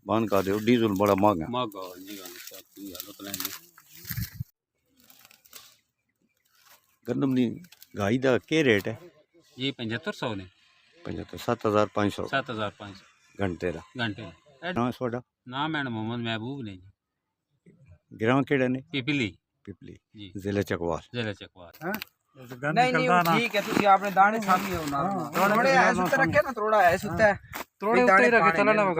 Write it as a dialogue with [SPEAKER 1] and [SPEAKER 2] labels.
[SPEAKER 1] बंद कर दो, डीजल बड़ा महंगा। गंदम दी गाई का क्या रेट है?
[SPEAKER 2] ये 7500 ने
[SPEAKER 1] 75 7500
[SPEAKER 2] 7500
[SPEAKER 1] घंटे का।
[SPEAKER 2] घंटे
[SPEAKER 1] ना सोडा
[SPEAKER 2] ना मैडम मोहम्मद महबूब ने
[SPEAKER 1] ग्राम केड़ा ने?
[SPEAKER 2] पिपली
[SPEAKER 1] पिपली
[SPEAKER 2] जी
[SPEAKER 1] जिले चकवाल।
[SPEAKER 2] जिला चकवार।
[SPEAKER 3] नहीं नहीं वो ठीक है तुसी आपने दाने सामने हो ना थोड़े ऐसे तो रखे ना थोड़ा ऐसे होता है थोड़े ऊपर ही रखे चला ना वो